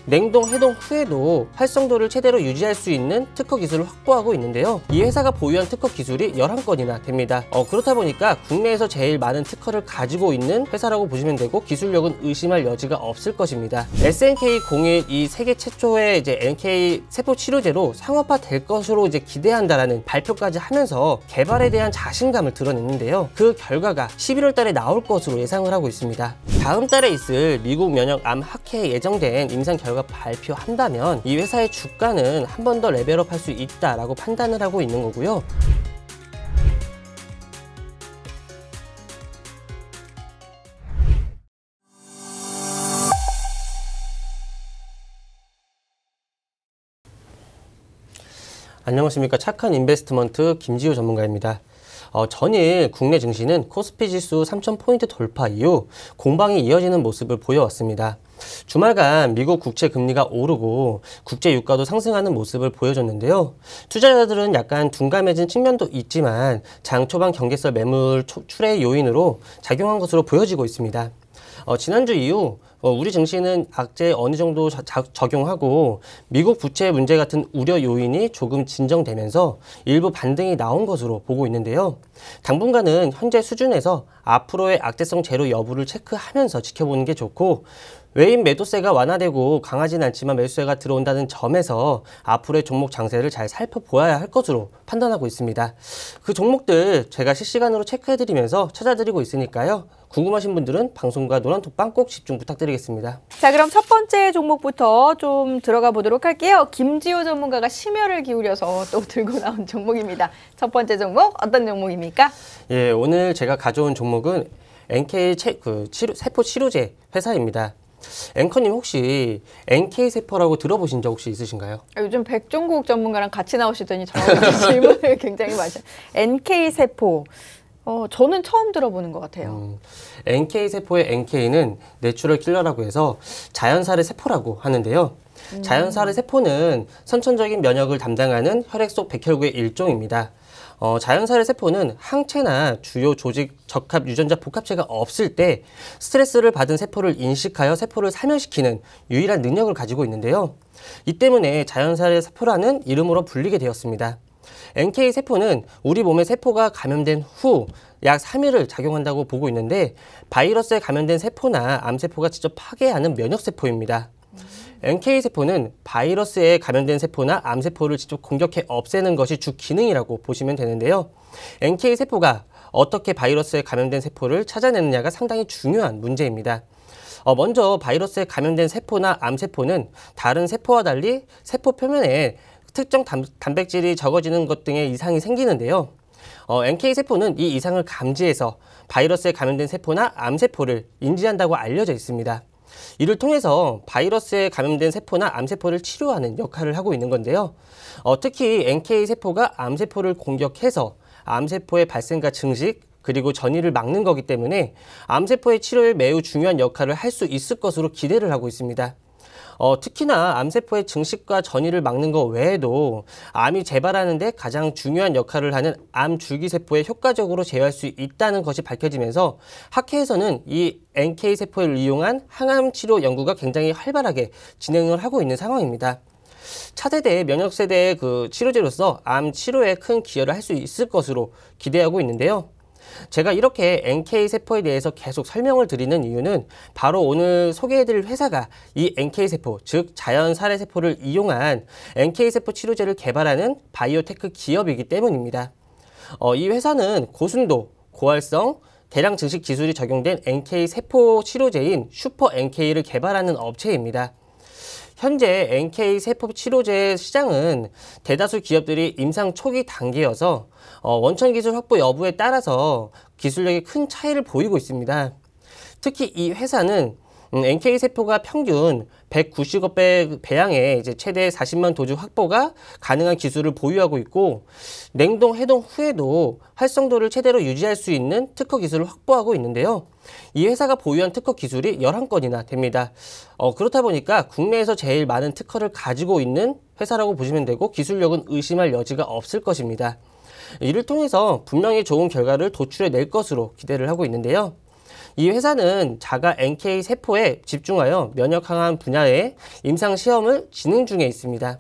냉동 해동 후에도 활성도를 최대로 유지할 수 있는 특허 기술을 확보하고 있는데요. 이 회사가 보유한 특허 기술이 11건이나 됩니다. 그렇다 보니까 국내에서 제일 많은 특허를 가지고 있는 회사라고 보시면 되고, 기술력은 의심할 여지가 없을 것입니다. SNK-01 이 세계 최초의 NK 세포 치료제로 상업화 될 것으로 기대한다라는 발표까지 하면서 개발에 대한 자신감을 드러냈는데요. 그 결과가 11월 달에 나올 것으로 예상을 하고 있습니다. 다음 달에 있을 미국 면역암 학회에 예정된 임상 결과 발표한다면 이 회사의 주가는 한 번 더 레벨업 할 수 있다라고 판단을 하고 있는 거고요. 안녕하십니까. 착한 인베스트먼트 김지호 전문가입니다. 전일 국내 증시는 코스피 지수 3,000포인트 돌파 이후 공방이 이어지는 모습을 보여왔습니다. 주말간 미국 국채 금리가 오르고 국제 유가도 상승하는 모습을 보여줬는데요. 투자자들은 약간 둔감해진 측면도 있지만 장 초반 경계설 매물 출의 요인으로 작용한 것으로 보여지고 있습니다. 지난주 이후 우리 증시는 악재에 어느 정도 적용하고 미국 부채 문제 같은 우려 요인이 조금 진정되면서 일부 반등이 나온 것으로 보고 있는데요. 당분간은 현재 수준에서 앞으로의 악재성 제로 여부를 체크하면서 지켜보는 게 좋고, 외인 매도세가 완화되고 강하진 않지만 매수세가 들어온다는 점에서 앞으로의 종목 장세를 잘 살펴보아야 할 것으로 판단하고 있습니다. 그 종목들 제가 실시간으로 체크해드리면서 찾아드리고 있으니까요. 궁금하신 분들은 방송과 노란톡방 꼭 집중 부탁드리겠습니다. 자, 그럼 첫 번째 종목부터 좀 들어가 보도록 할게요. 김지호 전문가가 심혈을 기울여서 또 들고 나온 종목입니다. 첫 번째 종목 어떤 종목입니까? 예, 오늘 제가 가져온 종목은 NK 세포 치료제 회사입니다. 앵커님 혹시 NK세포라고 들어보신 적 혹시 있으신가요? 요즘 백종국 전문가랑 같이 나오시더니 저한테 질문을 굉장히 많이 하셔요. NK세포. 저는 처음 들어보는 것 같아요. NK세포의 NK는 내추럴 킬러라고 해서 자연살의 세포라고 하는데요. 자연살의 세포는 선천적인 면역을 담당하는 혈액 속 백혈구의 일종입니다. 자연살의 세포는 항체나 주요 조직 적합 유전자 복합체가 없을 때 스트레스를 받은 세포를 인식하여 세포를 사멸시키는 유일한 능력을 가지고 있는데요. 이 때문에 자연살의 세포라는 이름으로 불리게 되었습니다. NK세포는 우리 몸의 세포가 감염된 후 약 3일을 작용한다고 보고 있는데, 바이러스에 감염된 세포나 암세포가 직접 파괴하는 면역세포입니다. NK세포는 바이러스에 감염된 세포나 암세포를 직접 공격해 없애는 것이 주 기능이라고 보시면 되는데요. NK세포가 어떻게 바이러스에 감염된 세포를 찾아내느냐가 상당히 중요한 문제입니다. 먼저 바이러스에 감염된 세포나 암세포는 다른 세포와 달리 세포 표면에 특정 단백질이 적어지는 것 등의 이상이 생기는데요. NK세포는 이 이상을 감지해서 바이러스에 감염된 세포나 암세포를 인지한다고 알려져 있습니다. 이를 통해서 바이러스에 감염된 세포나 암세포를 치료하는 역할을 하고 있는 건데요. 특히 NK세포가 암세포를 공격해서 암세포의 발생과 증식, 그리고 전이를 막는 거기 때문에 암세포의 치료에 매우 중요한 역할을 할 수 있을 것으로 기대를 하고 있습니다. 특히나 암세포의 증식과 전이를 막는 것 외에도 암이 재발하는 데 가장 중요한 역할을 하는 암줄기세포에 효과적으로 제어할 수 있다는 것이 밝혀지면서 학회에서는 이 NK세포를 이용한 항암 치료 연구가 굉장히 활발하게 진행을 하고 있는 상황입니다. 차세대 면역세대의 치료제로서 암 치료에 큰 기여를 할 수 있을 것으로 기대하고 있는데요. 제가 이렇게 NK세포에 대해서 계속 설명을 드리는 이유는 바로 오늘 소개해드릴 회사가 이 NK세포, 즉 자연살해세포를 이용한 NK세포 치료제를 개발하는 바이오테크 기업이기 때문입니다. 이 회사는 고순도, 고활성, 대량 증식 기술이 적용된 NK세포 치료제인 슈퍼 NK를 개발하는 업체입니다. 현재 NK세포 치료제 시장은 대다수 기업들이 임상 초기 단계여서 원천 기술 확보 여부에 따라서 기술력이 큰 차이를 보이고 있습니다. 특히 이 회사는 NK세포가 평균 190억 배양의 최대 40만 도주 확보가 가능한 기술을 보유하고 있고, 냉동 해동 후에도 활성도를 최대로 유지할 수 있는 특허 기술을 확보하고 있는데요. 이 회사가 보유한 특허 기술이 11건이나 됩니다. 그렇다 보니까 국내에서 제일 많은 특허를 가지고 있는 회사라고 보시면 되고, 기술력은 의심할 여지가 없을 것입니다. 이를 통해서 분명히 좋은 결과를 도출해 낼 것으로 기대를 하고 있는데요. 이 회사는 자가 NK 세포에 집중하여 면역 항암 분야의 임상 시험을 진행 중에 있습니다.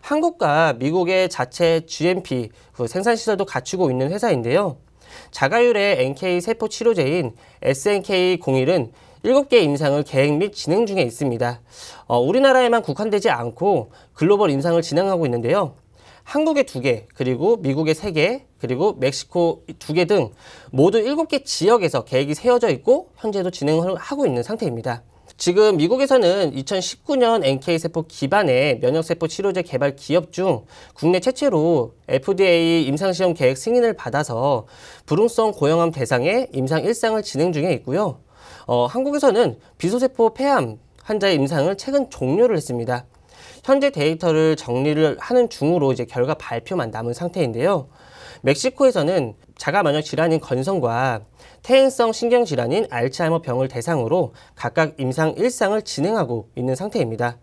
한국과 미국의 자체 GMP 생산 시설도 갖추고 있는 회사인데요. 자가율의 NK 세포 치료제인 SNK01은 7개 임상을 계획 및 진행 중에 있습니다. 우리나라에만 국한되지 않고 글로벌 임상을 진행하고 있는데요. 한국의 2개, 그리고 미국의 3개, 그리고 멕시코 2개 등 모두 7개 지역에서 계획이 세워져 있고 현재도 진행을 하고 있는 상태입니다. 지금 미국에서는 2019년 NK세포 기반의 면역세포 치료제 개발 기업 중 국내 최초로 FDA 임상시험 계획 승인을 받아서 불응성 고형암 대상의 임상 1상을 진행 중에 있고요. 한국에서는 비소세포 폐암 환자의 임상을 최근 종료를 했습니다. 현재 데이터를 정리를 하는 중으로 이제 결과 발표만 남은 상태인데요. 멕시코에서는 자가 면역 질환인 건성과 퇴행성 신경질환인 알츠하이머 병을 대상으로 각각 임상 1상을 진행하고 있는 상태입니다.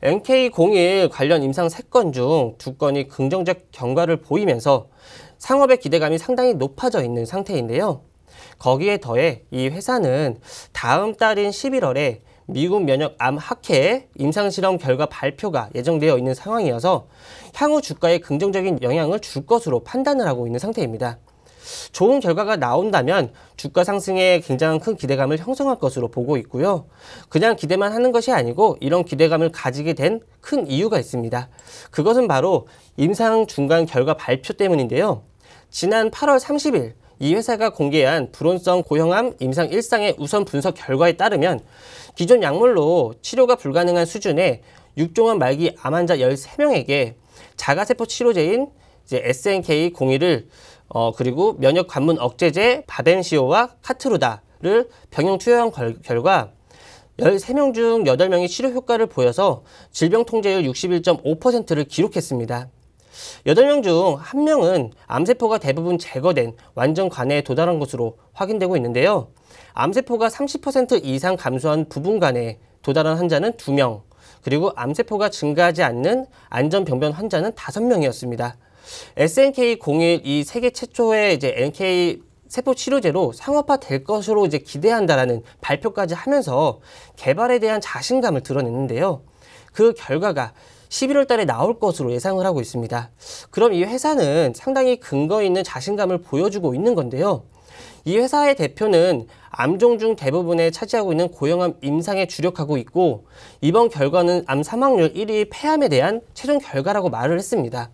NK01 관련 임상 3건 중 2건이 긍정적 경과를 보이면서 상업의 기대감이 상당히 높아져 있는 상태인데요. 거기에 더해 이 회사는 다음 달인 11월에 미국 면역암 학회 임상실험 결과 발표가 예정되어 있는 상황이어서 향후 주가에 긍정적인 영향을 줄 것으로 판단을 하고 있는 상태입니다. 좋은 결과가 나온다면 주가 상승에 굉장히 큰 기대감을 형성할 것으로 보고 있고요. 그냥 기대만 하는 것이 아니고 이런 기대감을 가지게 된 큰 이유가 있습니다. 그것은 바로 임상 중간 결과 발표 때문인데요. 지난 8월 30일 이 회사가 공개한 불온성 고형암 임상 1상의 우선 분석 결과에 따르면 기존 약물로 치료가 불가능한 수준의 6종암 말기 암 환자 13명에게 자가세포 치료제인 이제 SNK01을 그리고 면역 관문 억제제 바벤시오와 카트루다를 병용 투여한 결과 13명 중 8명이 치료 효과를 보여서 질병 통제율 61.5%를 기록했습니다. 8명 중 1명은 암세포가 대부분 제거된 완전 관해에 도달한 것으로 확인되고 있는데요. 암세포가 30% 이상 감소한 부분 관해에 도달한 환자는 2명, 그리고 암세포가 증가하지 않는 안전병변 환자는 5명이었습니다. SNK01 이 세계 최초의 이제 NK 세포 치료제로 상업화될 것으로 이제 기대한다라는 발표까지 하면서 개발에 대한 자신감을 드러냈는데요. 그 결과가 11월 달에 나올 것으로 예상을 하고 있습니다. 그럼 이 회사는 상당히 근거 있는 자신감을 보여주고 있는 건데요. 이 회사의 대표는 암종 중 대부분에 차지하고 있는 고형암 임상에 주력하고 있고 이번 결과는 암 사망률 1위 폐암에 대한 최종 결과라고 말을 했습니다.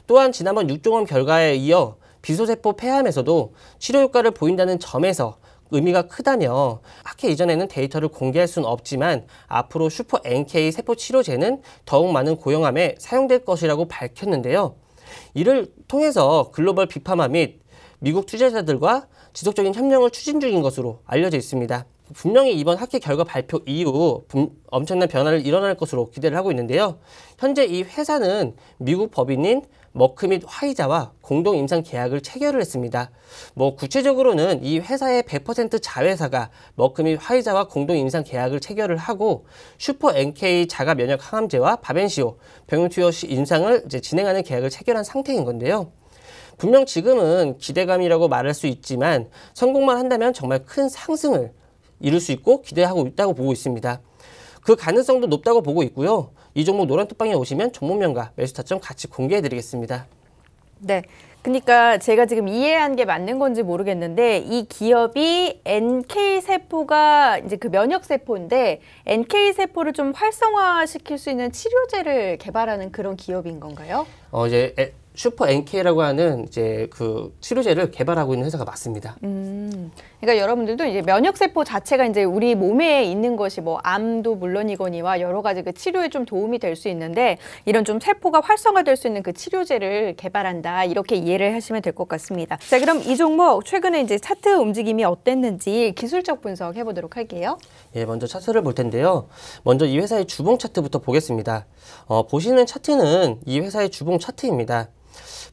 또한 지난번 6종암 결과에 이어 비소세포 폐암에서도 치료 효과를 보인다는 점에서 의미가 크다며 학회 이전에는 데이터를 공개할 수는 없지만 앞으로 슈퍼 NK 세포 치료제는 더욱 많은 고형암에 사용될 것이라고 밝혔는데요. 이를 통해서 글로벌 빅파마 및 미국 투자자들과 지속적인 협력을 추진 중인 것으로 알려져 있습니다. 분명히 이번 학회 결과 발표 이후 엄청난 변화를 일어날 것으로 기대를 하고 있는데요. 현재 이 회사는 미국 법인인 머크 및 화이자와 공동 임상 계약을 체결을 했습니다. 구체적으로는 이 회사의 100% 자회사가 머크 및 화이자와 공동 임상 계약을 체결을 하고 슈퍼 NK 자가 면역 항암제와 바벤시오 병용 투여 임상을 이제 진행하는 계약을 체결한 상태인 건데요. 분명 지금은 기대감이라고 말할 수 있지만 성공만 한다면 정말 큰 상승을 이룰 수 있고 기대하고 있다고 보고 있습니다. 그 가능성도 높다고 보고 있고요. 이 종목 노란톡방에 오시면 종목명과 매수 타점 같이 공개해 드리겠습니다. 네. 그러니까 제가 지금 이해한 게 맞는 건지 모르겠는데 이 기업이 NK세포가 이제 그 면역세포인데 NK세포를 좀 활성화시킬 수 있는 치료제를 개발하는 그런 기업인 건가요? 이제 슈퍼 NK라고 하는 이제 그 치료제를 개발하고 있는 회사가 맞습니다. 그러니까 여러분들도 이제 면역세포 자체가 이제 우리 몸에 있는 것이 암도 물론이거니와 여러 가지 그 치료에 좀 도움이 될 수 있는데 이런 좀 세포가 활성화될 수 있는 그 치료제를 개발한다 이렇게 이해를 하시면 될 것 같습니다. 자, 그럼 이 종목 최근에 이제 차트 움직임이 어땠는지 기술적 분석해 보도록 할게요. 예, 먼저 차트를 볼 텐데요. 먼저 이 회사의 주봉 차트부터 보겠습니다. 보시는 차트는 이 회사의 주봉 차트입니다.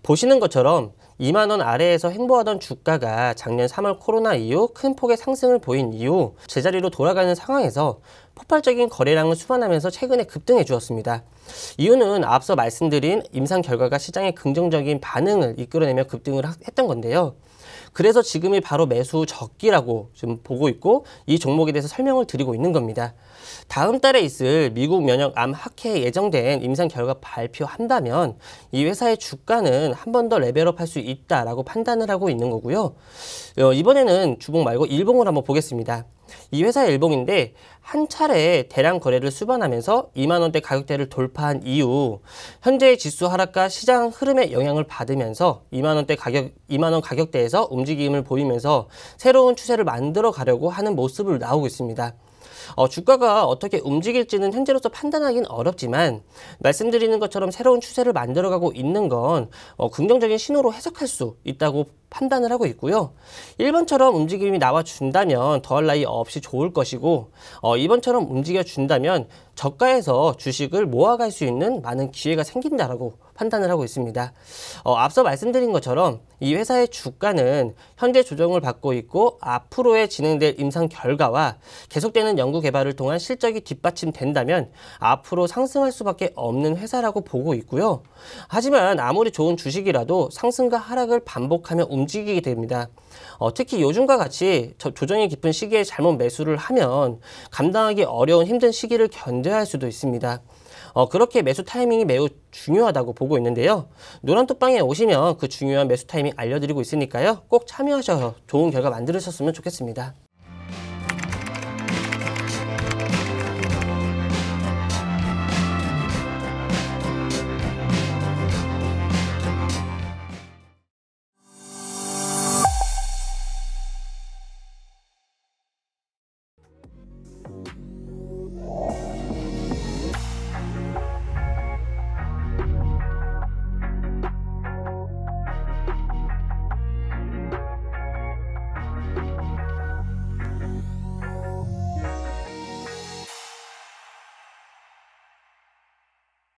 보시는 것처럼 2만 원 아래에서 횡보하던 주가가 작년 3월 코로나 이후 큰 폭의 상승을 보인 이후 제자리로 돌아가는 상황에서 폭발적인 거래량을 수반하면서 최근에 급등해 주었습니다. 이유는 앞서 말씀드린 임상 결과가 시장에 긍정적인 반응을 이끌어내며 급등을 했던 건데요. 그래서 지금이 바로 매수 적기라고 지금 보고 있고 이 종목에 대해서 설명을 드리고 있는 겁니다. 다음 달에 있을 미국 면역암 학회에 예정된 임상 결과 발표한다면 이 회사의 주가는 한 번 더 레벨업할 수 있다라고 판단을 하고 있는 거고요. 이번에는 주봉 말고 일봉을 한번 보겠습니다. 이 회사의 일봉인데 한 차례 대량 거래를 수반하면서 2만 원대 가격대를 돌파한 이후 현재의 지수 하락과 시장 흐름에 영향을 받으면서 2만 원 가격대에서 움직임을 보이면서 새로운 추세를 만들어 가려고 하는 모습을 나오고 있습니다. 주가가 어떻게 움직일지는 현재로서 판단하기는 어렵지만 말씀드리는 것처럼 새로운 추세를 만들어가고 있는 건 긍정적인 신호로 해석할 수 있다고 판단을 하고 있고요. 1번처럼 움직임이 나와준다면 더할 나위 없이 좋을 것이고 이번처럼 움직여준다면 저가에서 주식을 모아갈 수 있는 많은 기회가 생긴다라고 판단을 하고 있습니다. 앞서 말씀드린 것처럼 이 회사의 주가는 현재 조정을 받고 있고 앞으로의 진행될 임상 결과와 계속되는 연구 개발을 통한 실적이 뒷받침된다면 앞으로 상승할 수밖에 없는 회사라고 보고 있고요. 하지만 아무리 좋은 주식이라도 상승과 하락을 반복하며 움직이게 됩니다. 특히 요즘과 같이 조정이 깊은 시기에 잘못 매수를 하면 감당하기 어려운 힘든 시기를 견뎌야 할 수도 있습니다. 그렇게 매수 타이밍이 매우 중요하다고 보고 있는데요. 노란톡방에 오시면 그 중요한 매수 타이밍 알려드리고 있으니까요. 꼭 참여하셔서 좋은 결과 만들으셨으면 좋겠습니다.